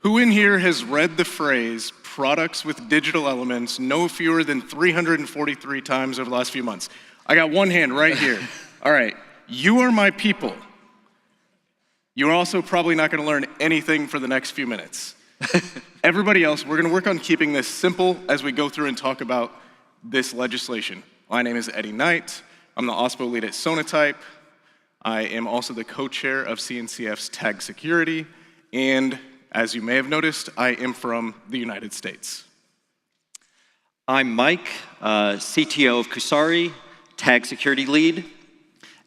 Who in here has read the phrase, products with digital elements, no fewer than 343 times over the last few months? I got one hand right here. All right, you are my people. You're also probably not gonna learn anything for the next few minutes. Everybody else, we're gonna work on keeping this simple as we go through and talk about this legislation. My name is Eddie Knight. I'm the OSPO lead at Sonatype. I am also the co-chair of CNCF's Tag Security, and as you may have noticed, I am from the United States. I'm Mike, CTO of Kusari, Tag Security Lead,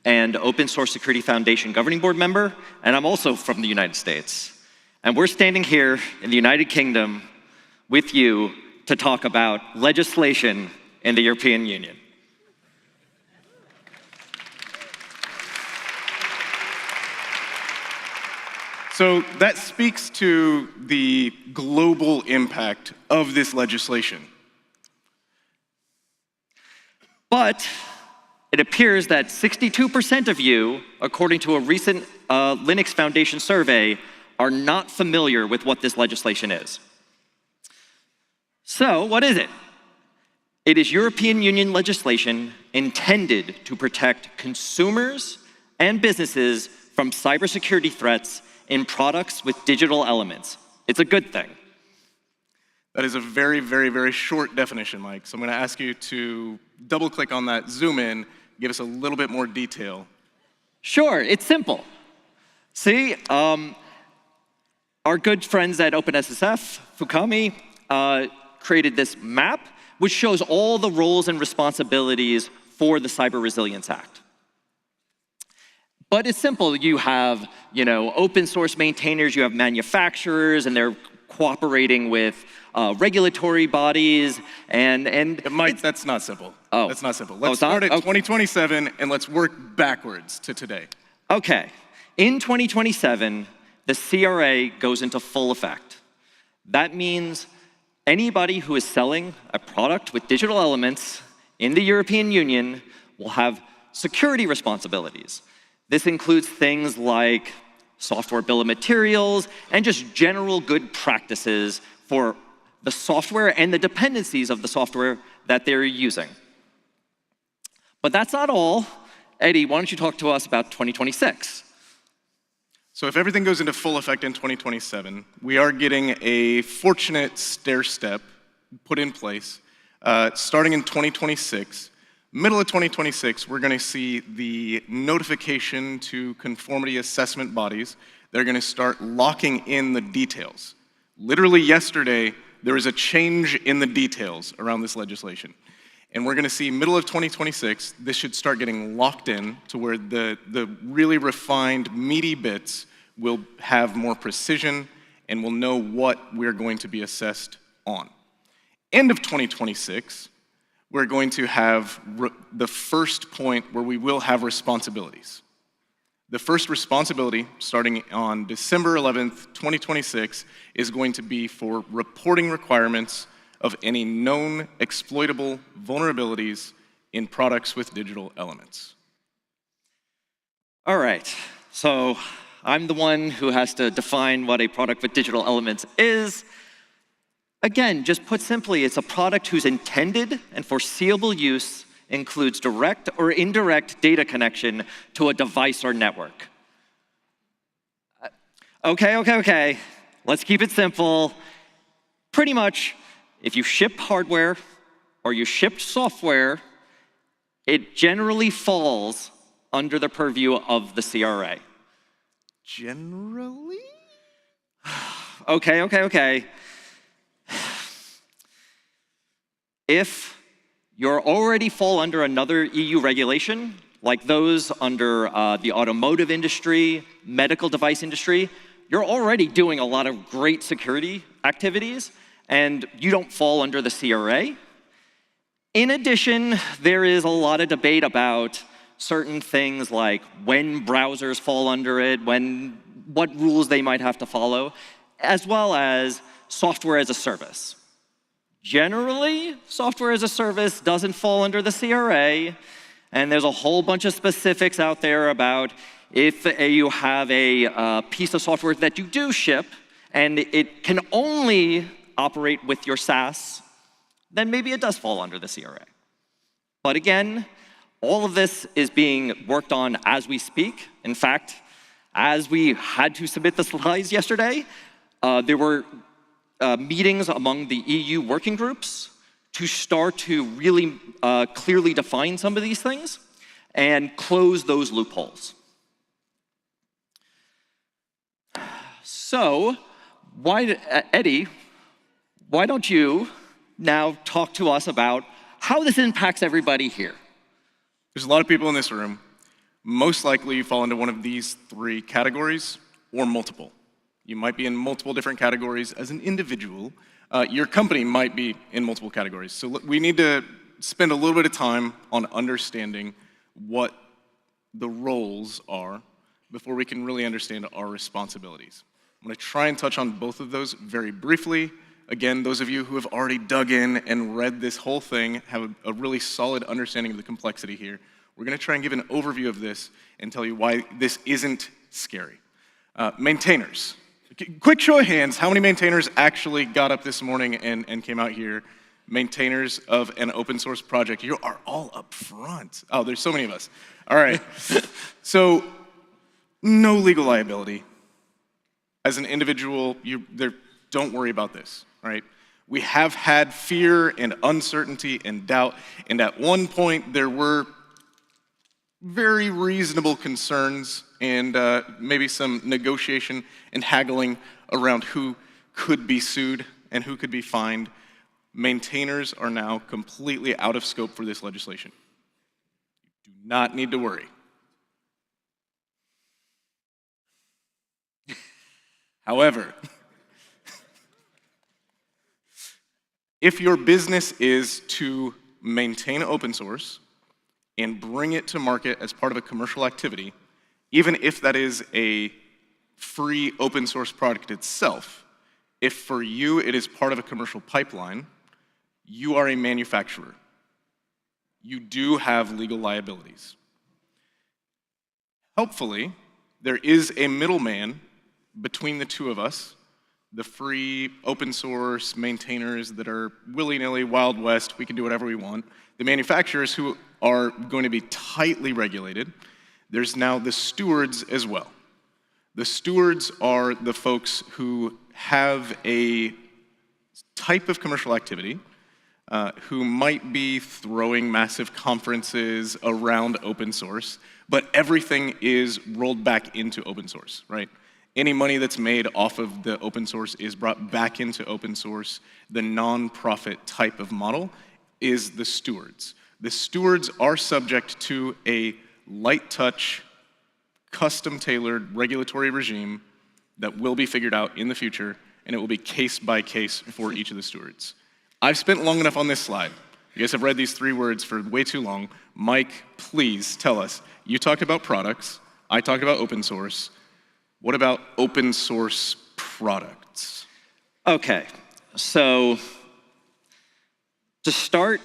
and Open Source Security Foundation Governing Board member, and I'm also from the United States. And we're standing here in the United Kingdom with you to talk about legislation in the European Union. So that speaks to the global impact of this legislation. But it appears that 62% of you, according to a recent Linux Foundation survey, are not familiar with what this legislation is. So, what is it? It is European Union legislation intended to protect consumers and businesses from cybersecurity threats in products with digital elements. It's a good thing. That is a very, very, very short definition, Mike. So I'm gonna ask you to double-click on that, zoom in, give us a little bit more detail. Sure, it's simple. See, our good friends at OpenSSF, Fukami, created this map which shows all the roles and responsibilities for the Cyber Resilience Act. But it's simple. You have, open source maintainers, you have manufacturers, and they're cooperating with regulatory bodies, and Mike, that's not simple. Oh. That's not simple. Let's start at 2027, and let's work backwards to today. Okay. In 2027, the CRA goes into full effect. That means anybody who is selling a product with digital elements in the European Union will have security responsibilities. This includes things like software bill of materials and just general good practices for the software and the dependencies of the software that they're using. But that's not all. Eddie, why don't you talk to us about 2026? So if everything goes into full effect in 2027, we are getting a fortunate stair step put in place. Starting in 2026, middle of 2026, we're gonna see the notification to conformity assessment bodies. They're gonna start locking in the details. Literally yesterday, there was a change in the details around this legislation. And we're gonna see middle of 2026, this should start getting locked in to where the really refined, meaty bits will have more precision and we'll know what we're going to be assessed on. End of 2026, we're going to have the first point where we will have responsibilities. The first responsibility, starting on December 11th, 2026, is going to be for reporting requirements of any known exploitable vulnerabilities in products with digital elements. All right, so I'm the one who has to define what a product with digital elements is. Again, just put simply, it's a product whose intended and foreseeable use includes direct or indirect data connection to a device or network. Okay. Let's keep it simple. Pretty much, if you ship hardware or you ship software, it generally falls under the purview of the CRA. Generally? Okay. If you already fall under another EU regulation, like those under the automotive industry, medical device industry, you're already doing a lot of great security activities, and you don't fall under the CRA. In addition, there is a lot of debate about certain things like when browsers fall under it, what rules they might have to follow, as well as software as a service. Generally, software as a service doesn't fall under the CRA, and there's a whole bunch of specifics out there about if you have a piece of software that you do ship and it can only operate with your SaaS, then maybe it does fall under the CRA. But again, all of this is being worked on as we speak. In fact, as we had to submit the slides yesterday, there were meetings among the EU working groups to start to really clearly define some of these things and close those loopholes. So, Eddie, why don't you now talk to us about how this impacts everybody here? There's a lot of people in this room. Most likely you fall into one of these three categories or multiple. You might be in multiple different categories as an individual. Your company might be in multiple categories. So we need to spend a little bit of time on understanding what the roles are before we can really understand our responsibilities. I'm going to try and touch on both of those very briefly. Again, those of you who have already dug in and read this whole thing have a really solid understanding of the complexity here. We're going to try and give an overview of this and tell you why this isn't scary. Maintainers. Quick show of hands, how many maintainers actually got up this morning and came out here? Maintainers of an open source project. You are all up front. Oh, there's so many of us. All right. So, no legal liability. As an individual, don't worry about this, right? We have had fear and uncertainty and doubt, and at one point there were very reasonable concerns and maybe some negotiation and haggling around who could be sued and who could be fined. Maintainers are now completely out of scope for this legislation. You do not need to worry. However, if your business is to maintain open source and bring it to market as part of a commercial activity, even if that is a free open source product itself, if for you it is part of a commercial pipeline, you are a manufacturer. You do have legal liabilities. Hopefully, there is a middleman between the two of us, the free open source maintainers that are willy-nilly Wild West, we can do whatever we want, the manufacturers who are going to be tightly regulated. There's now the stewards as well. The stewards are the folks who have a type of commercial activity, who might be throwing massive conferences around open source, but everything is rolled back into open source, right? Any money that's made off of the open source is brought back into open source. The non-profit type of model is the stewards. The stewards are subject to a light touch, custom-tailored regulatory regime that will be figured out in the future, and it will be case by case for each of the stewards. I've spent long enough on this slide. You guys have read these three words for way too long. Mike, please tell us. You talked about products. I talked about open source. What about open source products? Okay, so to start,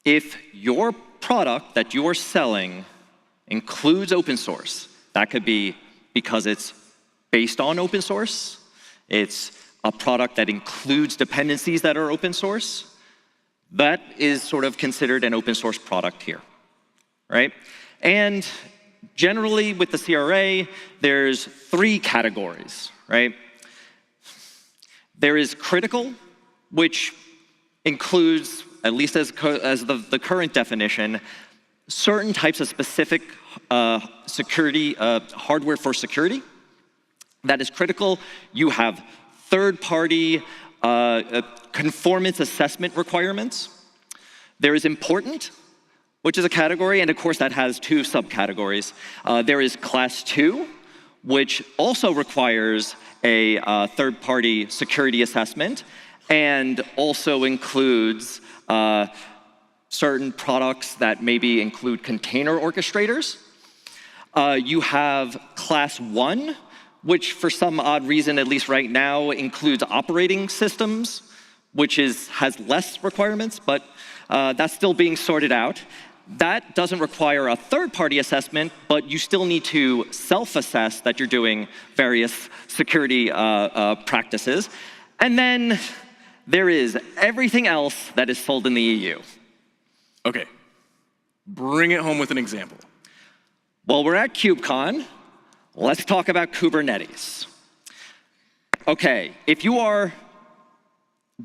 if your product that you're selling includes open source, that could be because it's based on open source, it's a product that includes dependencies that are open source, that is sort of considered an open source product here, right? And generally, with the CRA, there's three categories, right? There is critical, which includes, at least as the current definition, certain types of specific security, hardware for security. That is critical. You have third-party conformance assessment requirements. There is important, which is a category, and of course that has two subcategories. There is class 2, which also requires a third-party security assessment and also includes certain products that maybe include container orchestrators. You have class 1, which for some odd reason, at least right now, includes operating systems, which has less requirements, but that's still being sorted out. that doesn't require a third-party assessment, but you still need to self-assess that you're doing various security practices. And then there is everything else that is sold in the EU. Okay, bring it home with an example. Well, we're at KubeCon. Let's talk about Kubernetes. Okay, if you are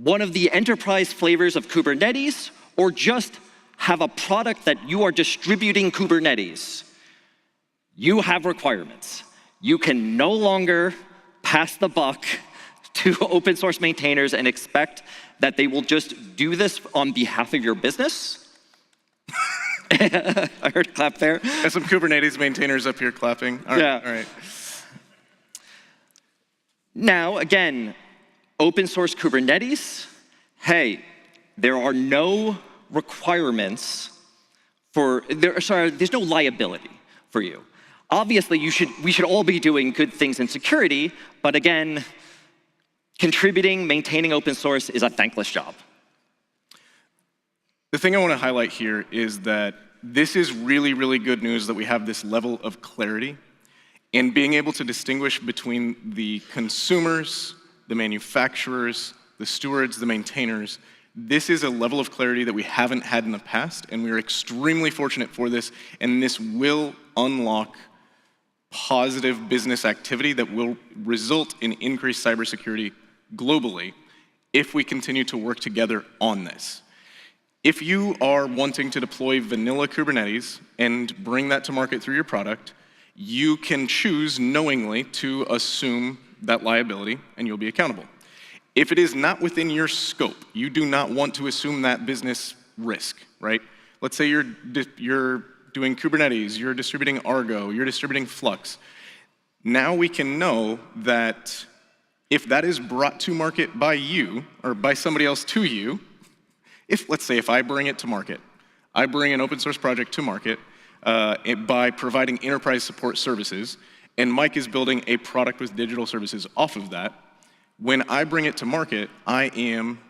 one of the enterprise flavors of Kubernetes, or just have a product that you are distributing Kubernetes, you have requirements. You can no longer pass the buck to open source maintainers and expect that they will just do this on behalf of your business. I heard a clap there. Got some Kubernetes maintainers up here clapping. All right, yeah. All right. Now, again, open source Kubernetes, hey, there are no requirements there's no liability for you. Obviously, we should all be doing good things in security, but again, contributing, maintaining open source is a thankless job. The thing I want to highlight here is that this is really, really good news that we have this level of clarity in being able to distinguish between the consumers, the manufacturers, the stewards, the maintainers. This is a level of clarity that we haven't had in the past, and we're extremely fortunate for this, and this will unlock positive business activity that will result in increased cybersecurity globally if we continue to work together on this. If you are wanting to deploy vanilla Kubernetes and bring that to market through your product, you can choose knowingly to assume that liability and you'll be accountable. If it is not within your scope, you do not want to assume that business risk, right? Let's say you're doing Kubernetes, you're distributing Argo, you're distributing Flux. Now we can know that if that is brought to market by you or by somebody else to you, let's say if I bring it to market, I bring an open source project to market by providing enterprise support services, and Mike is building a product with digital services off of that. When I bring it to market, I am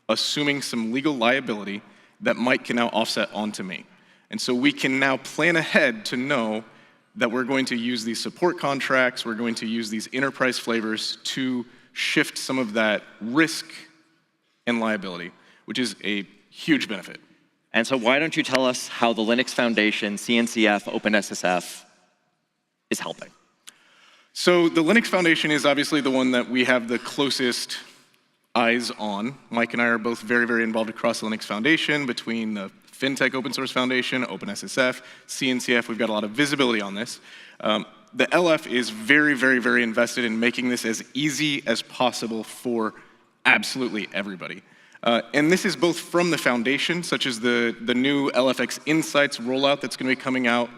assuming some legal liability that Mike can now offset onto me. And so we can now plan ahead to know that we're going to use these support contracts, we're going to use these enterprise flavors to shift some of that risk and liability, which is a huge benefit. And so why don't you tell us how the Linux Foundation, CNCF, OpenSSF is helping? So the Linux Foundation is obviously the one that we have the closest eyes on. Mike and I are both very, very involved across the Linux Foundation, between the FinTech Open Source Foundation, OpenSSF, CNCF. We've got a lot of visibility on this. The LF is very, very, very invested in making this as easy as possible for absolutely everybody. And this is both from the foundation, such as the new LFX Insights rollout that's going to be coming out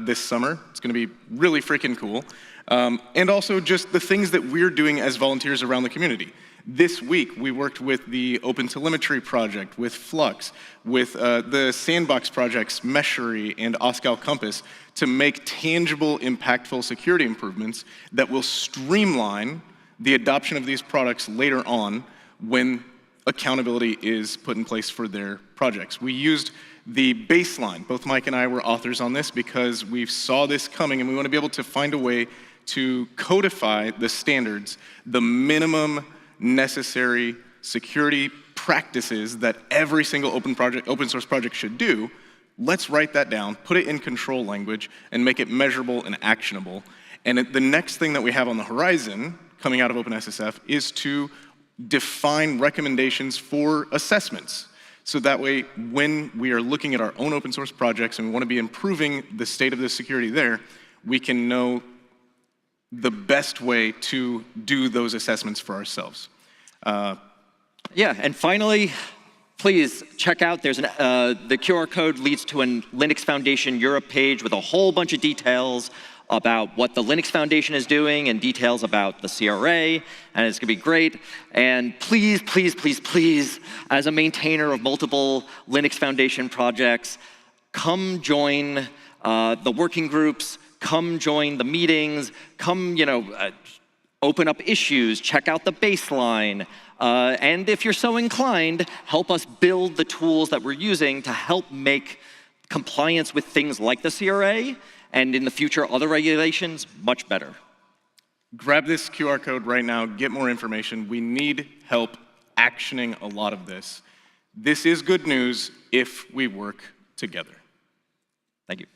this summer. It's going to be really freaking cool. And also just the things that we're doing as volunteers around the community. This week, we worked with the OpenTelemetry project, with Flux, with the Sandbox projects, Meshery and Oscal Compass, to make tangible, impactful security improvements that will streamline the adoption of these products later on when accountability is put in place for their projects. We used the baseline. Both Mike and I were authors on this because we saw this coming and we want to be able to find a way to codify the standards, the minimum necessary security practices that every single open source project should do. Let's write that down, put it in control language, and make it measurable and actionable. And the next thing that we have on the horizon coming out of OpenSSF is to define recommendations for assessments. So that way, when we are looking at our own open source projects and we want to be improving the state of the security there, we can know the best way to do those assessments for ourselves. Yeah, and finally, please check out, there's the QR code leads to a Linux Foundation Europe page with a whole bunch of details about what the Linux Foundation is doing and details about the CRA, and it's gonna be great. And please, please, please, please, as a maintainer of multiple Linux Foundation projects, come join the working groups, come join the meetings, come, open up issues, check out the baseline, and if you're so inclined, help us build the tools that we're using to help make compliance with things like the CRA, and in the future, other regulations, much better. Grab this QR code right now, get more information. We need help actioning a lot of this. This is good news if we work together. Thank you.